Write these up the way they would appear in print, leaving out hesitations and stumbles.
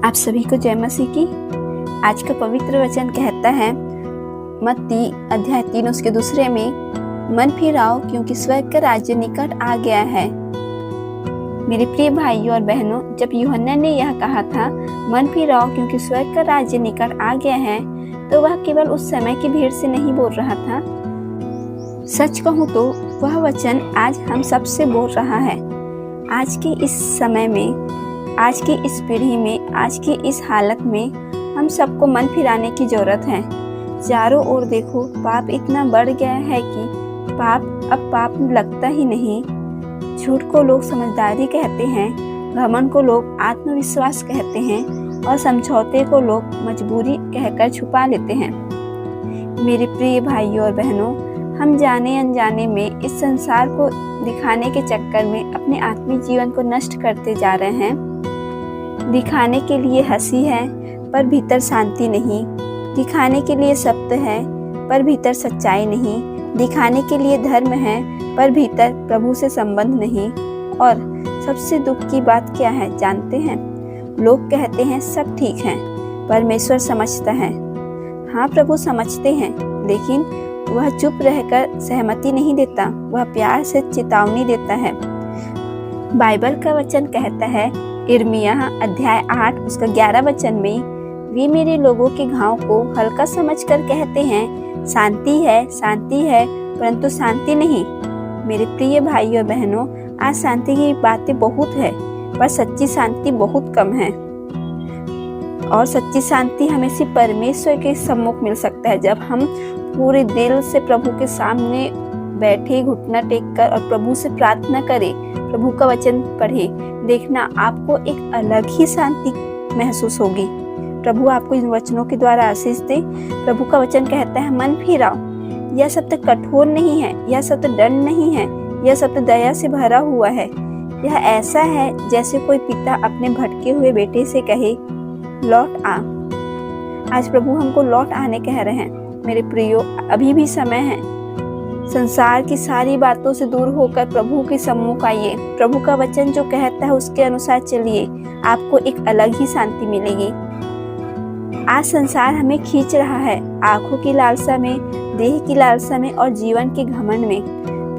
आप सभी को जय मसीह की। आज का पवित्र वचन कहता है मत्ती अध्याय 3 उसके दूसरे में, मन फिराओ क्योंकि स्वर्ग का राज्य निकट आ गया है। मेरे प्रिय भाइयों और बहनों, जब यूहन्ना ने यह कहा था मन फिराओ क्योंकि स्वर्ग का राज्य निकट आ गया है, तो वह केवल उस समय की भीड़ से नहीं बोल रहा था। सच कहूँ तो वह वचन आज हम सबसे बोल रहा है। आज के इस समय में, आज की इस पीढ़ी में, आज की इस हालत में हम सबको मन फिराने की जरूरत है। चारों ओर देखो, पाप इतना बढ़ गया है कि अब पाप लगता ही नहीं। झूठ को लोग समझदारी कहते हैं, घमंड को लोग आत्मविश्वास कहते हैं और समझौते को लोग मजबूरी कहकर छुपा लेते हैं। मेरे प्रिय भाइयों और बहनों, हम जाने अनजाने में इस संसार को दिखाने के चक्कर में अपने आत्मिक जीवन को नष्ट करते जा रहे हैं। दिखाने के लिए हंसी है पर भीतर शांति नहीं, दिखाने के लिए सत्य है पर भीतर सच्चाई नहीं, दिखाने के लिए धर्म है पर भीतर प्रभु से संबंध नहीं। और सबसे दुख की बात क्या है जानते हैं? लोग कहते हैं सब ठीक है, परमेश्वर समझता है। हाँ, प्रभु समझते हैं, लेकिन वह चुप रहकर सहमति नहीं देता, वह प्यार से चेतावनी देता है। बाइबल का वचन कहता है यिर्मयाह अध्याय 8 उसका 11 वचन में, वे मेरे लोगों के घाव को हल्का समझकर कहते हैं शांति है, परंतु शांति नहीं। मेरे प्रिय भाइयों और बहनों, आज शांति की बातें बहुत है पर सच्ची शांति बहुत कम है। और सच्ची शांति हमें सिर्फ परमेश्वर के सम्मुख मिल सकता है, जब हम पूरे दिल से प्रभु के सामने बैठे, घुटना टेक कर और प्रभु से प्रार्थना करें, प्रभु का वचन पढ़े। देखना, आपको एक अलग ही शांति महसूस होगी। प्रभु आपको इन वचनों के द्वारा आशीष दे। प्रभु का वचन कहता है मन फिराओ। यह शब्द कठोर नहीं है, यह शब्द दंड नहीं है, यह शब्द दया से भरा हुआ है। यह ऐसा है जैसे कोई पिता अपने भटके हुए बेटे से कहे लौट आ। आज प्रभु हमको लौट आने कह रहे हैं। मेरे प्रियो, अभी भी समय है। संसार की सारी बातों से दूर होकर प्रभु के सम्मुख आइए। प्रभु का वचन जो कहता है उसके अनुसार चलिए, आपको एक अलग ही शांति मिलेगी। आज संसार हमें खींच रहा है, आंखों की लालसा में, देह की लालसा में और जीवन के घमंड में।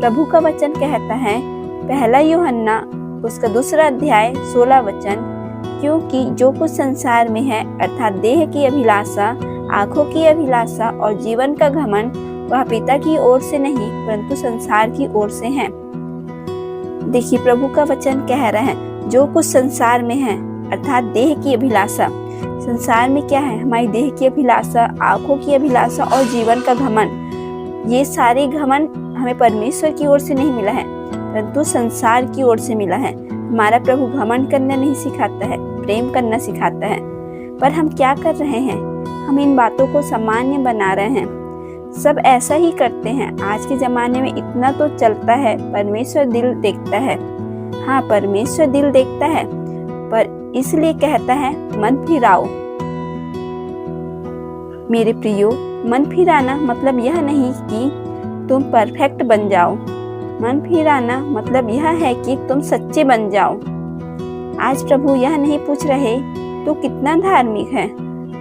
प्रभु का वचन कहता है पहला यूहन्ना उसका 2 अध्याय 16 वचन, क्योंकि जो कुछ संसार में है अर्थात देह की अभिलाषा, आंखों की अभिलाषा और जीवन का घमंड, वह पिता की ओर से नहीं परंतु संसार की ओर से है। देखिए, प्रभु का वचन कह रहा है जो कुछ संसार में है अर्थात देह की अभिलाषा। संसार में क्या है? हमारी देह की अभिलाषा, आंखों की अभिलाषा और जीवन का घमंड। ये सारे घमंड हमें परमेश्वर की ओर से नहीं मिला है परंतु संसार की ओर से मिला है। हमारा प्रभु घमंड करना नहीं सिखाता है, प्रेम करना सिखाता है। पर हम क्या कर रहे हैं? हम इन बातों को सामान्य बना रहे हैं। सब ऐसा ही करते हैं। आज के ज़माने में इतना तो चलता है, परमेश्वर दिल देखता है। हाँ, परमेश्वर दिल देखता है, पर इसलिए कहता है मन फिराओ। मेरे प्रियो, मन फिराना मतलब यह नहीं कि तुम परफेक्ट बन जाओ। मन फिराना मतलब यह है कि तुम सच्चे बन जाओ। आज प्रभु यह नहीं पूछ रहे तू कितना धार्मिक है,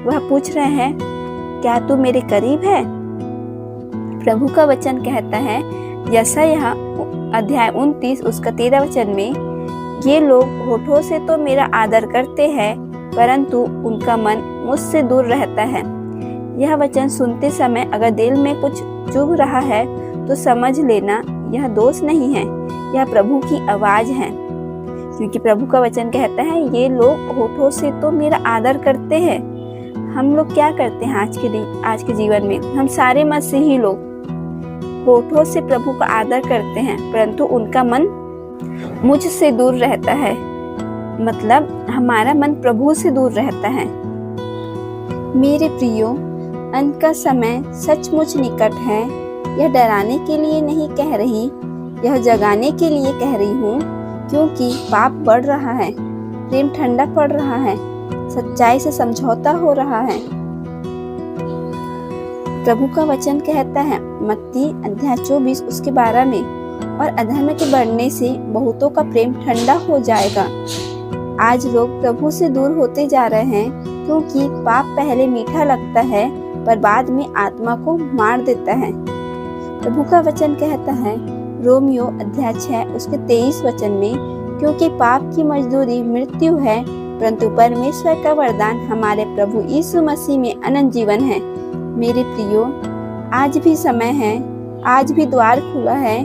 वह पूछ रहे हैं क्या तू मेरे करीब है। प्रभु का वचन कहता है यशायाह अध्याय 29 उसका 13 वचन में, ये लोग होठों से तो मेरा आदर करते हैं परंतु उनका मन मुझसे दूर रहता है। यह वचन सुनते समय अगर दिल में कुछ चुभ रहा है तो समझ लेना यह दोष नहीं है, यह प्रभु की आवाज है। क्योंकि प्रभु का वचन कहता है ये लोग होठों से तो मेरा आदर करते हैं। हम लोग क्या करते हैं आज के जीवन में? हम सारे मसीही लोग होठों से प्रभु का आदर करते हैं परंतु उनका मन मुझसे दूर रहता है। मतलब हमारा मन प्रभु से दूर रहता है। मेरे प्रियो, अंत का समय सचमुच निकट है। यह डराने के लिए नहीं कह रही, यह जगाने के लिए कह रही हूँ, क्योंकि पाप बढ़ रहा है, प्रेम ठंडा पड़ रहा है, सच्चाई से समझौता हो रहा है। प्रभु का वचन कहता है मत्ती अध्याय 24 उसके 12 में, और अधर्म के बढ़ने से बहुतों का प्रेम ठंडा हो जाएगा। आज लोग प्रभु से दूर होते जा रहे हैं क्योंकि पाप पहले मीठा लगता है पर बाद में आत्मा को मार देता है। प्रभु का वचन कहता है रोमियो अध्याय 6 उसके 23 वचन में, क्योंकि पाप की मजदूरी मृत्यु है परंतु परमेश्वर का वरदान हमारे प्रभु यीशु मसीह में अनंत जीवन है। मेरे प्रियो, आज भी समय है, आज भी द्वार खुला है,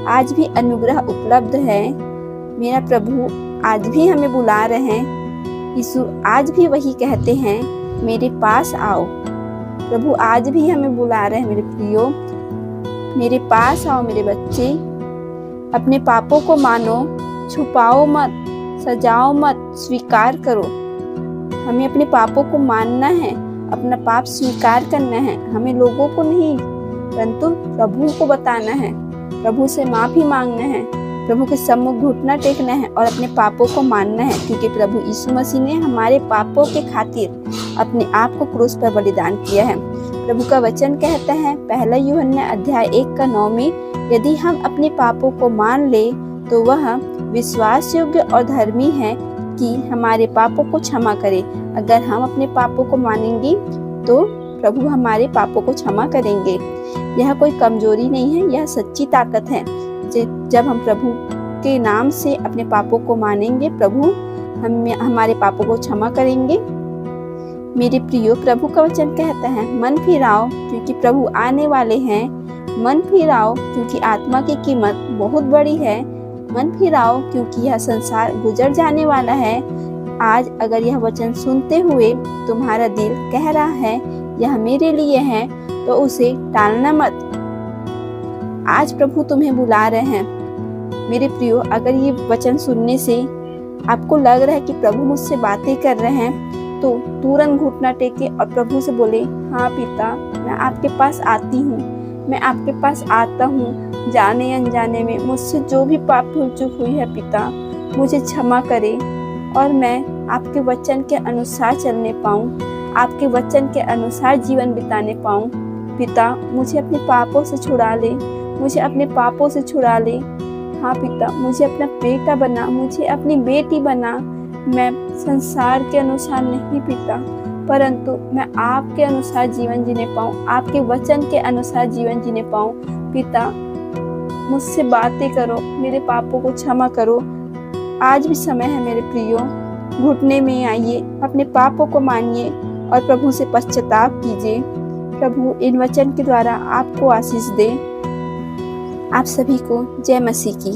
आज भी अनुग्रह उपलब्ध है। मेरा प्रभु आज भी हमें बुला रहे हैं। यीशु आज भी वही कहते हैं, मेरे पास आओ। प्रभु आज भी हमें बुला रहे हैं। मेरे प्रियो, मेरे पास आओ मेरे बच्चे, अपने पापों को मानो, छुपाओ मत, सजाओ मत, स्वीकार करो। हमें अपने पापों को मानना है, अपना पाप स्वीकार करना है। हमें लोगों को नहीं परंतु प्रभु को बताना है, प्रभु से माफी मांगना है, प्रभु के सम्मुख घुटना टेकना है और अपने पापों को मानना है, क्योंकि प्रभु यीशु मसीह ने हमारे पापों के खातिर अपने आप को क्रूस पर बलिदान किया है। प्रभु का वचन कहता है पहला यूहन्ना अध्याय 1 का 9 में, यदि हम अपने पापों को मान ले तो वह विश्वास योग्य और धर्मी है कि हमारे पापों को क्षमा करे। अगर हम अपने पापों को मानेंगे तो प्रभु हमारे पापों को क्षमा करेंगे। यह कोई कमजोरी नहीं है, यह सच्ची ताकत है। जब हम प्रभु के नाम से अपने पापों को मानेंगे, प्रभु हमारे पापों को क्षमा करेंगे। मेरे प्रियो, प्रभु का वचन कहता है मन फिराओ क्योंकि प्रभु आने वाले हैं। मन फिराओ क्योंकि आत्मा की कीमत बहुत बड़ी है। मन फिराओ क्योंकि यह संसार गुजर जाने वाला है। आज अगर यह वचन सुनते हुए तुम्हारा दिल कह रहा है यह मेरे लिए है, तो उसे टालना मत। आज प्रभु तुम्हें बुला रहे हैं। मेरे प्रियो, अगर ये वचन सुनने से आपको लग रहा है कि प्रभु मुझसे बातें कर रहे हैं, तो तुरंत घुटना टेके और प्रभु से बोले, हाँ पिता, मैं आपके पास आती हूँ, मैं आपके पास आता हूँ। जाने अनजाने में मुझसे जो भी पाप भूल चूक हुई है पिता, मुझे क्षमा करे और मैं आपके वचन के अनुसार चलने पाऊँ, आपके वचन के अनुसार जीवन बिताने पाऊँ। पिता, मुझे अपने पापों से छुड़ा ले, मुझे अपने पापों से छुड़ा ले। हाँ पिता, मुझे अपना बेटा बना, मुझे अपनी बेटी बना। मैं संसार के अनुसार नहीं पिता, परंतु मैं आपके अनुसार जीवन जीने पाऊँ, आपके वचन के अनुसार जीवन जीने पाऊँ। पिता, मुझसे बातें करो, मेरे पापों को क्षमा करो। आज भी समय है मेरे प्रियो, घुटने में आइए, अपने पापों को मानिए और प्रभु से पश्चाताप कीजिए। प्रभु इन वचन के द्वारा आपको आशीष दे। आप सभी को जय मसीह की।